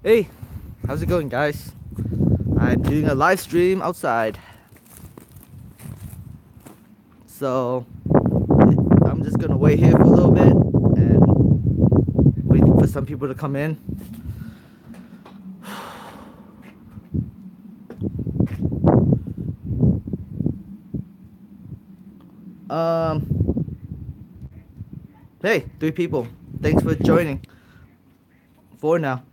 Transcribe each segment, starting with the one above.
Hey, how's it going, guys? I'm doing a live stream outside. So, I'm just gonna wait here for a little bit and wait for some people to come in. Hey, 3 people. Thanks for joining. 4 now.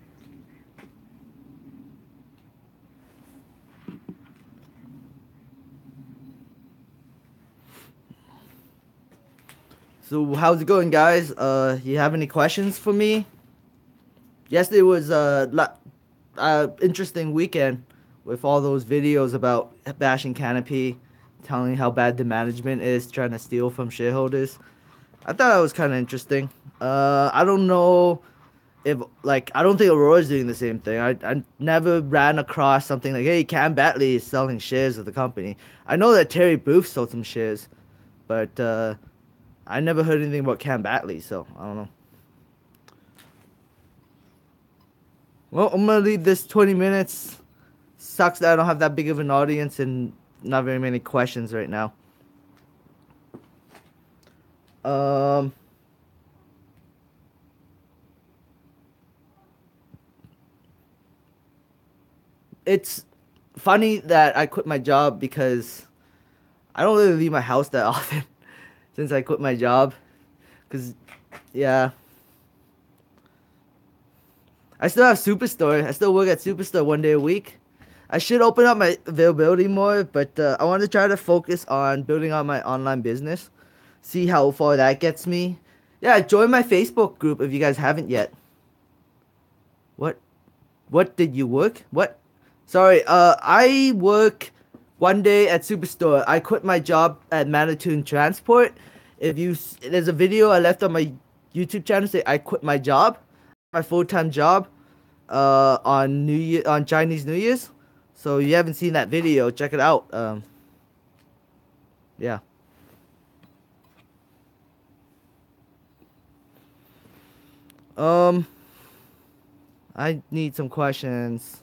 So how's it going, guys? You have any questions for me? Yesterday was interesting weekend with all those videos about bashing Canopy, telling how bad the management is, trying to steal from shareholders. I thought that was kind of interesting. I don't know if, I don't think Aurora's doing the same thing. I never ran across something like, hey, Cam Batley is selling shares of the company. I know that Terry Booth sold some shares, but I never heard anything about Cam Batley, so I don't know. Well, I'm gonna leave this 20 minutes. Sucks that I don't have that big of an audience and not very many questions right now. It's funny that I quit my job because I don't really leave my house that often since I quit my job. Cause, yeah. I still have Superstore. I still work at Superstore 1 day a week. I should open up my availability more, but I want to try to focus on building out my online business. See how far that gets me. Yeah, join my Facebook group if you guys haven't yet. What did you work? What? Sorry, I work 1 day at Superstore. I quit my job at Manitoun Transport. There's a video I left on my YouTube channel say I quit my job, my full-time job, on Chinese New Year's. So if you haven't seen that video, check it out. Yeah. I need some questions.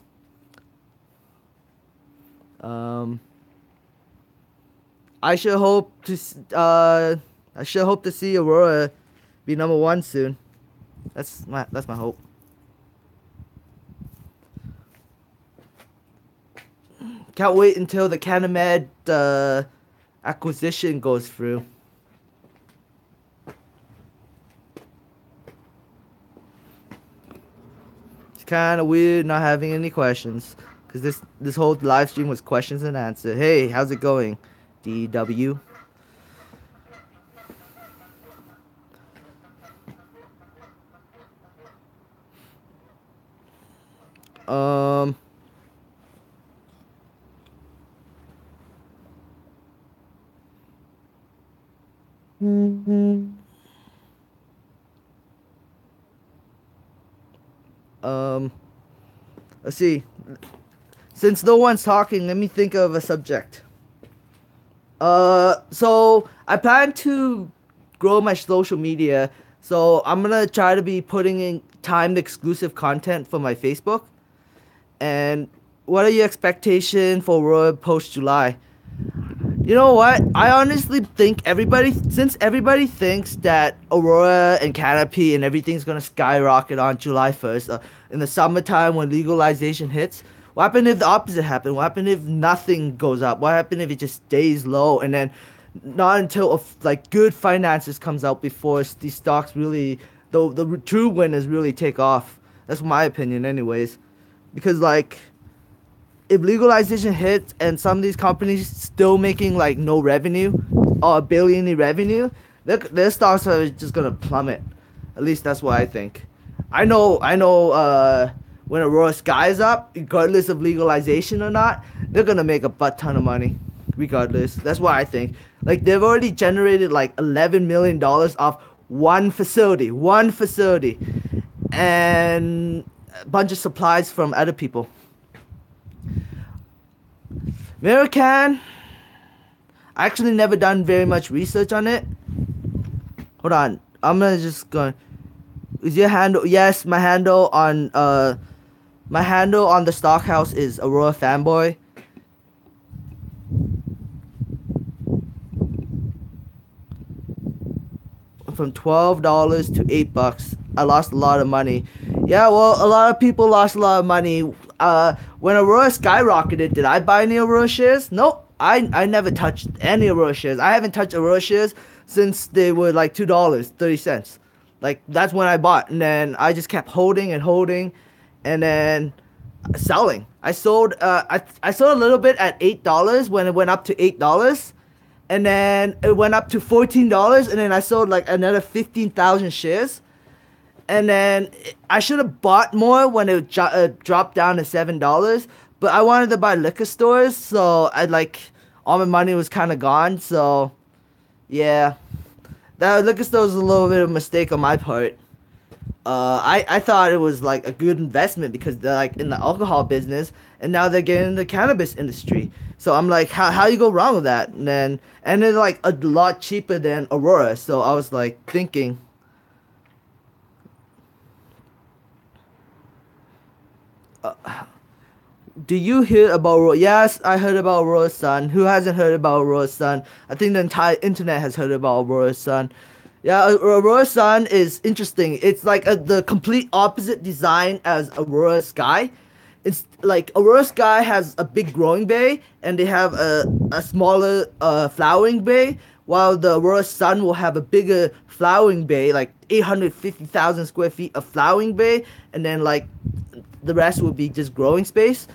I should hope to see Aurora be number 1 soon. That's my hope. Can't wait until the Canamed acquisition goes through. It's kind of weird not having any questions, because this whole live stream was questions and answers. Hey, how's it going, DW? Let's see. Since no one's talking, let me think of a subject. So I plan to grow my social media. So I'm gonna try to be putting in timed exclusive content for my Facebook. And what are your expectations for Aurora post July? You know what? I honestly think since everybody thinks that Aurora and Canopy and everything's gonna skyrocket on July 1st, in the summertime when legalization hits, what happened if the opposite happened? What happened if nothing goes up? What happened if it just stays low and then not until good finances comes out before these stocks really, the true winners really take off? That's my opinion, anyways. Because if legalization hits and some of these companies still making no revenue or a billion in revenue, their stocks are just gonna plummet. At least that's what I think. I know when Aurora Sky's up, regardless of legalization or not, they're gonna make a butt ton of money regardless. That's what I think. They've already generated $11 million off one facility and a bunch of supplies from other people. American, I actually never done very much research on it. Hold on, I'm gonna just go. Is your handle? Yes, my handle on My handle on the Stockhouse is Aurora Fanboy. From $12 to $8. I lost a lot of money. Yeah, well, a lot of people lost a lot of money. When Aurora skyrocketed, did I buy any Aurora shares? Nope. I never touched any Aurora shares. I haven't touched Aurora shares since they were like $2.30. Like, that's when I bought. And then I just kept holding and holding. And then selling. I sold I sold a little bit at $8 when it went up to $8. And then it went up to $14, and then I sold like another 15,000 shares. And then I should have bought more when it dropped down to $7. But I wanted to buy liquor stores, so all my money was kind of gone. So yeah, that liquor store was a little bit of a mistake on my part. I thought it was like a good investment because they're like in the alcohol business, and now they're getting in the cannabis industry. So I'm like, how you go wrong with that? And they're like a lot cheaper than Aurora. So I was like thinking, do you hear about Aurora? Yes, I heard about Aurora's son. Who hasn't heard about Aurora's son? I think the entire internet has heard about Aurora's son. Yeah, Aurora's sun is interesting. It's like the complete opposite design as Aurora Sky. It's like Aurora Sky has a big growing bay, and they have a smaller flowering bay, while the Aurora Sun will have a bigger flowering bay, like 850,000 square feet of flowering bay, and then like the rest will be just growing space.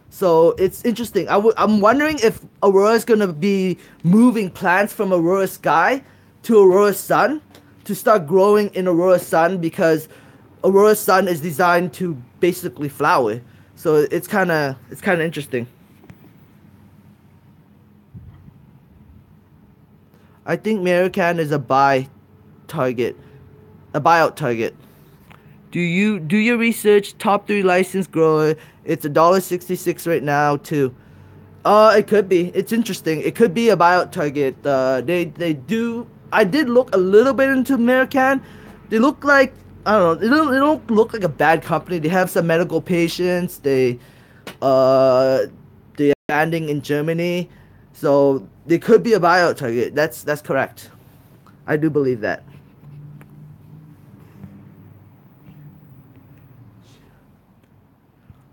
So it's interesting. I'm wondering if Aurora is gonna be moving plants from Aurora Sky to Aurora Sun to start growing in Aurora Sun, because Aurora Sun is designed to basically flower. So it's kind of interesting. I think Marican is a buyout target. Do your research. Top 3 licensed grower. It's $1.66 right now too. It could be. It's interesting. It could be a buyout target. They do. I did look a little bit into Marican. They look like, I don't know. They don't look like a bad company. They have some medical patients. They're expanding in Germany, so they could be a buyout target. That's correct. I do believe that.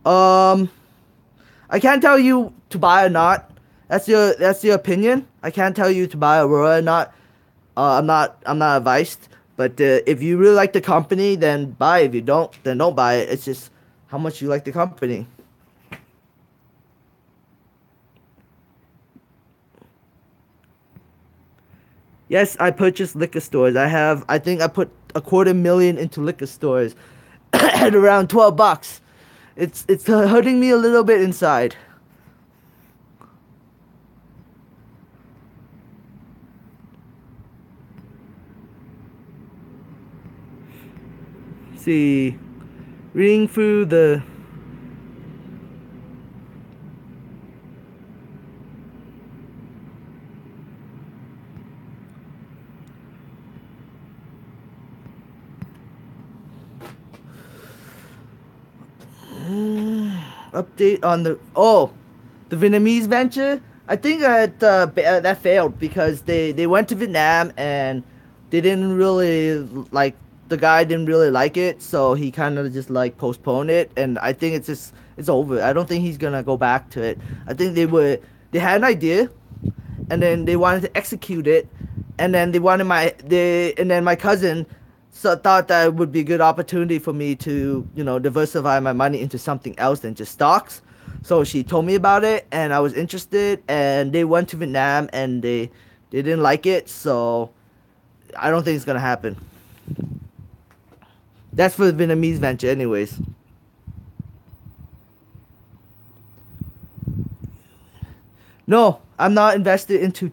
I can't tell you to buy or not. That's your opinion. I can't tell you to buy Aurora or not. I'm not advised. But if you really like the company, then buy. If you don't, then don't buy it. It's just how much you like the company. Yes, I purchased liquor stores. I think I put $250,000 into liquor stores at around $12. It's hurting me a little bit inside. See, reading through the update on the Vietnamese venture. I think that failed because they went to Vietnam and they didn't really like. The guy didn't really like it, so he kind of just like postponed it, and I think it's over. I don't think he's gonna go back to it. I think they had an idea, and then they wanted to execute it, and then my cousin thought that it would be a good opportunity for me to diversify my money into something else than just stocks. So she told me about it, and I was interested, and they went to Vietnam, and they didn't like it, so I don't think it's gonna happen. That's for the Vietnamese venture anyways. No, I am not invested into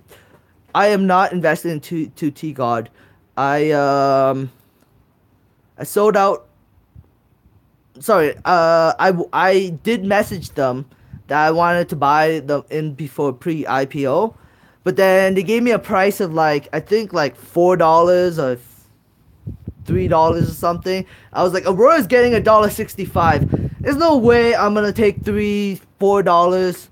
Tcard. I sold out. Sorry, I did message them that I wanted to buy them in before pre-IPO, but then they gave me a price of I think $4 or $3 or something. I was like, Aurora's getting $1.65. There's no way I'm gonna take $3, $4.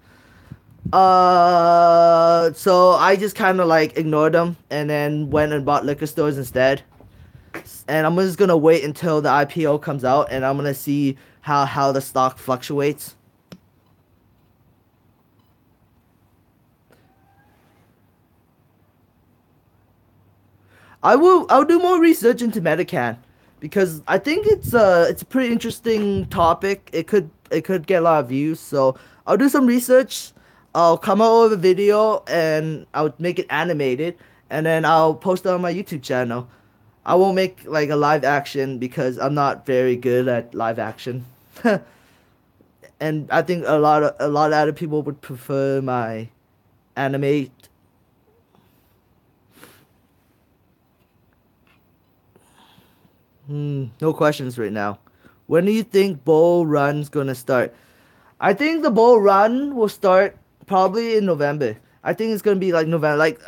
So I just kind of like ignored them and then went and bought liquor stores instead. And I'm just gonna wait until the IPO comes out, and I'm gonna see how the stock fluctuates. I'll do more research into Medican because I think it's a pretty interesting topic. It could get a lot of views, so I'll do some research. I'll come out with a video and I'll make it animated, and then I'll post it on my YouTube channel. I won't make like a live action because I'm not very good at live action. And I think a lot of other people would prefer my anime. No questions right now. When do you think Bull Run's gonna start? I think the Bull Run will start probably in November. I think it's gonna be like November. Like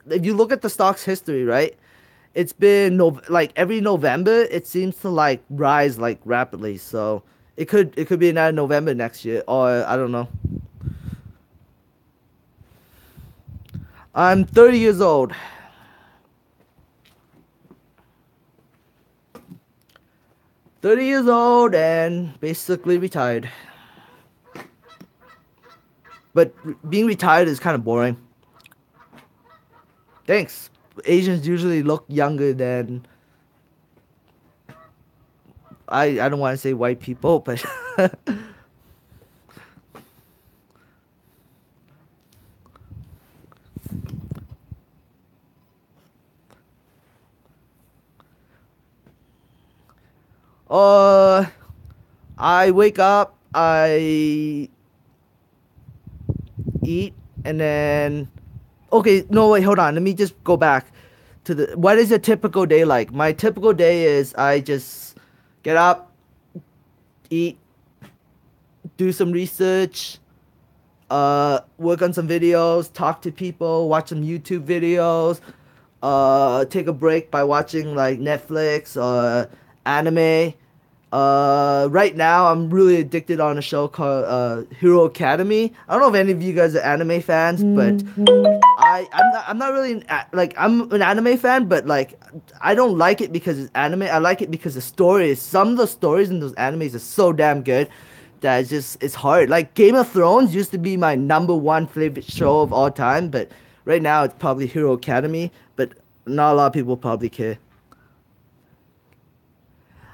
if you look at the stock's history, right? It's been like every November it seems to like rise like rapidly. So it could be in November next year, or I don't know. I'm 30 years old. 30 years old and basically retired. But being retired is kind of boring. Thanks. Asians usually look younger than I don't want to say white people, but uh I wake up, I eat, and then okay, no wait, hold on. Let me just go back to the what is a typical day like? My typical day is I just get up, eat, do some research, work on some videos, talk to people, watch some YouTube videos, take a break by watching like Netflix or anime. Right now I'm really addicted on a show called Hero Academy. I don't know if any of you guys are anime fans, but I'm not really like I'm an anime fan, but like I don't like it because it's anime. I like it because the stories. Some of the stories in those animes are so damn good that it's hard. Like Game of Thrones used to be my number one favorite show of all time, but right now it's probably Hero Academy. But not a lot of people probably care.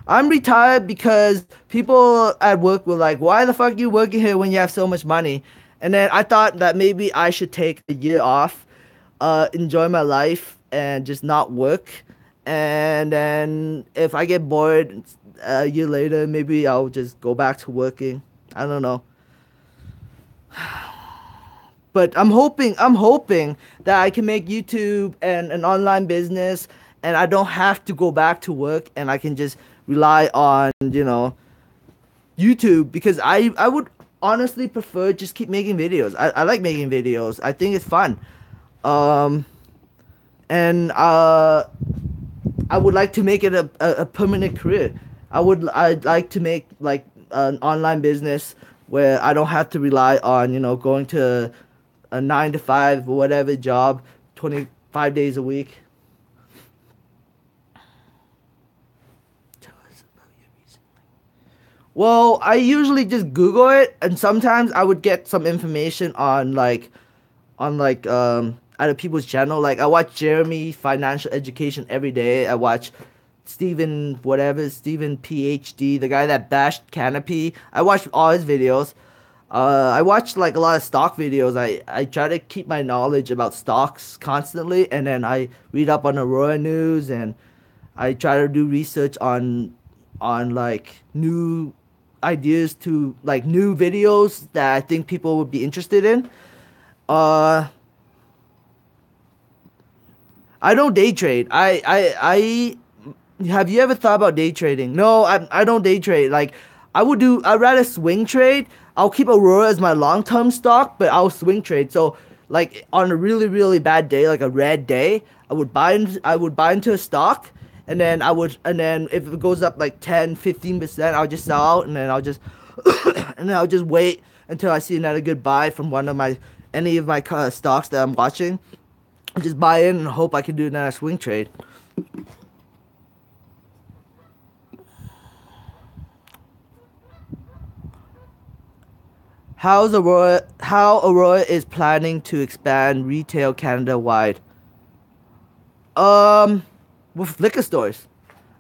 I'm retired because people at work were like, "Why the fuck are you working here when you have so much money?" And then I thought that maybe I should take a year off, enjoy my life, and just not work. And then if I get bored a year later, maybe I'll just go back to working. I don't know. But I'm hoping that I can make YouTube and an online business, and I don't have to go back to work, and I can just rely on YouTube because I would honestly prefer just keep making videos. I like making videos. I think it's fun. Um, and I would like to make it a permanent career. I'd like to make like an online business where I don't have to rely on going to a 9 to 5 or whatever job 25 days a week. Well, I usually just Google it, and sometimes I would get some information on other people's channel. Like I watch Jeremy Financial Education every day. I watch Stephen PhD, the guy that bashed Canopy. I watch all his videos. I watch like a lot of stock videos. I try to keep my knowledge about stocks constantly, and then I read up on Aurora News, and I try to do research on like new ideas to like new videos that I think people would be interested in. Uh, I don't day trade. Have you ever thought about day trading? No, I don't day trade. Like I'd rather swing trade. I'll keep Aurora as my long term stock, but I'll swing trade. So like on a really really bad day, like a red day, I would buy into a stock, and then if it goes up like 10, 15%, I'll just sell out, and then I'll just and then I'll just wait until I see another good buy from any of my stocks that I'm watching. I'll just buy in and hope I can do another swing trade. How Aurora is planning to expand retail Canada wide? Um, with liquor stores.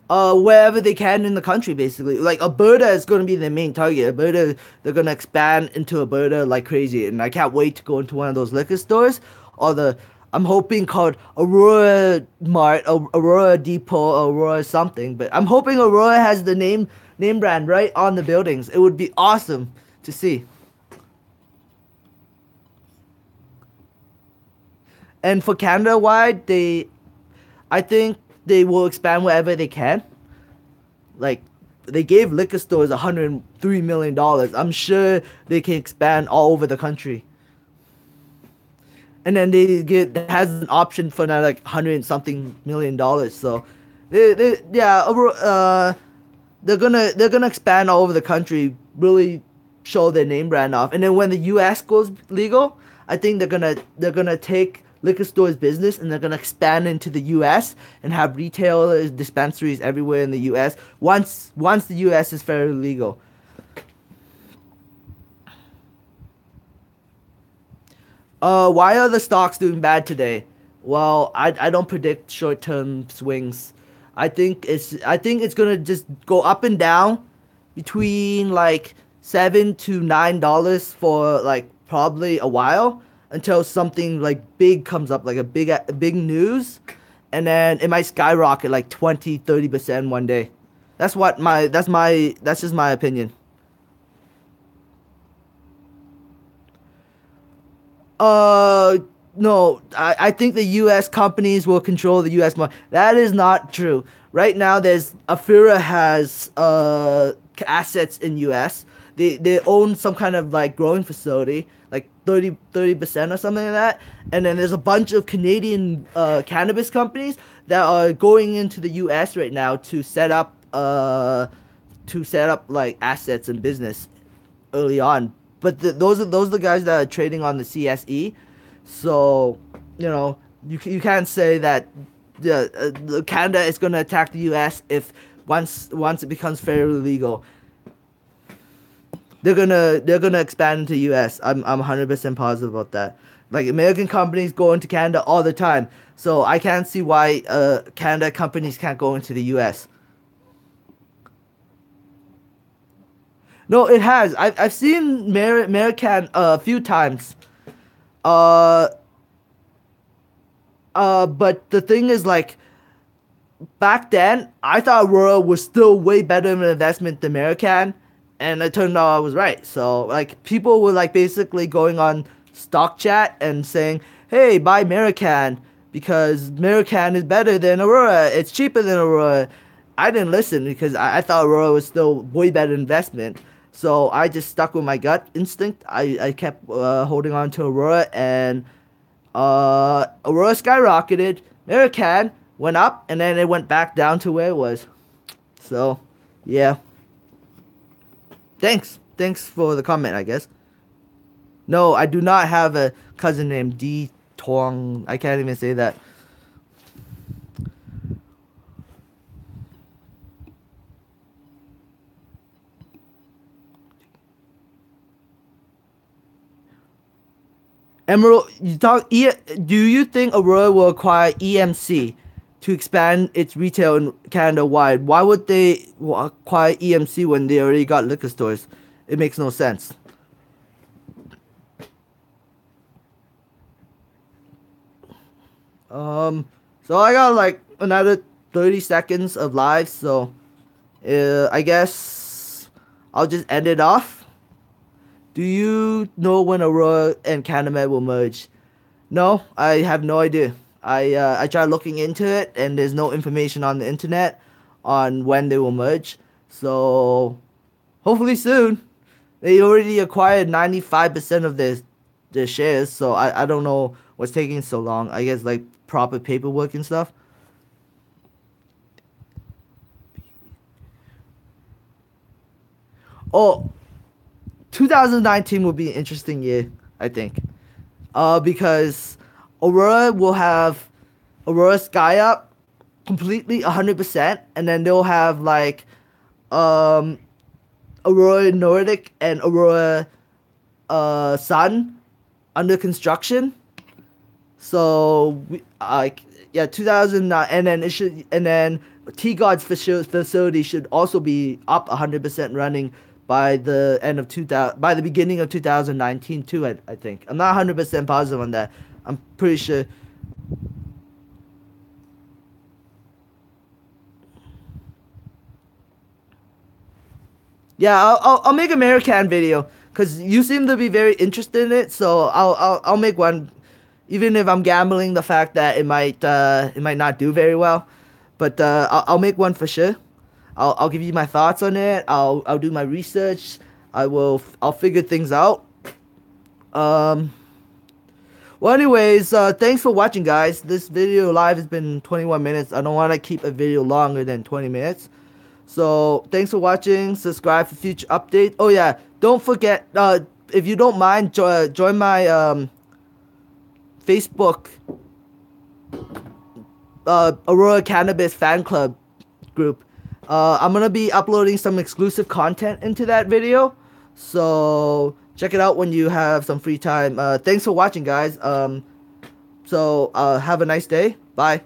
Wherever they can in the country, basically. Like Alberta is going to be their main target. Alberta, they're going to expand into Alberta like crazy, and I can't wait to go into one of those liquor stores. Or I'm hoping called Aurora Mart, Aurora Depot, Aurora something. But I'm hoping Aurora has the name brand right on the buildings. It would be awesome to see. And for Canada wide, I think they will expand wherever they can. Like, they gave liquor stores $103 million. I'm sure they can expand all over the country. And then they has an option for another like $100 something million. So, yeah, they're gonna expand all over the country. Really show their name brand off. And then when the U.S. goes legal, I think they're gonna take liquor stores business and they're gonna expand into the U.S. and have retail dispensaries everywhere in the U.S. Once the U.S. is fairly legal. Why are the stocks doing bad today? Well, I don't predict short term swings. I think it's gonna just go up and down between like $7 to $9 for like probably a while until something like big comes up, like a big news, and then it might skyrocket like 20-30% one day. That's just my opinion. Uh, no, I think the U.S. companies will control the U.S. market. That is not true. Right now, Afira has assets in U.S. They own some kind of like growing facility, like 30% or something like that. And then there's a bunch of Canadian cannabis companies that are going into the U.S. right now to set up like assets and business early on. But those are the guys that are trading on the CSE. So, you can't say that the Canada is going to attack the U.S. if once it becomes fairly legal. They're gonna expand into U.S. I'm 100% positive about that. Like American companies go into Canada all the time, so I can't see why Canada companies can't go into the U.S. No, it has. I've seen American a few times. Uh, but the thing is, like, back then, I thought Aurora was still way better of an investment than American, and it turned out I was right. So, like, people were, like, basically going on stock chat and saying, hey, buy American, because American is better than Aurora. It's cheaper than Aurora. I didn't listen because I thought Aurora was still way better investment. So I just stuck with my gut instinct. I kept holding on to Aurora, and Aurora skyrocketed. American went up, and then it went back down to where it was. So, yeah. Thanks for the comment, I guess. No, I do not have a cousin named D Tong. I can't even say that. Emerald, do you think Aurora will acquire EMC to expand its retail in Canada wide? Why would they acquire EMC when they already got liquor stores? It makes no sense. So I got like another 30 seconds of live, so I guess I'll just end it off. Do you know when Aurora and Canamed will merge? No, I have no idea. I tried looking into it, and there's no information on the internet on when they will merge. So hopefully soon. They already acquired 95% of their shares, so I don't know what's taking so long. I guess like proper paperwork and stuff. Oh, 2019 will be an interesting year, I think. Because Aurora will have Aurora Sky Up completely 100%, and then they'll have like um Aurora Nordic and Aurora Sun under construction. So yeah, 2009, and then Tcard's facility should also be up 100% running by the end of 2000, by the beginning of 2019 too. I think I'm not 100% positive on that. I'm pretty sure. Yeah, I'll make a American video because you seem to be very interested in it. So I'll make one, even if I'm gambling the fact that it might not do very well, but I'll make one for sure. I'll give you my thoughts on it. I'll do my research. I'll figure things out. Um. Well, anyways, thanks for watching, guys. This video live has been 21 minutes. I don't want to keep a video longer than 20 minutes. So, thanks for watching. Subscribe for future updates. Oh, yeah. Don't forget, if you don't mind, join my Facebook Aurora Cannabis fan club group. I'm going to be uploading some exclusive content into that video. So, check it out when you have some free time. Thanks for watching, guys. Have a nice day. Bye.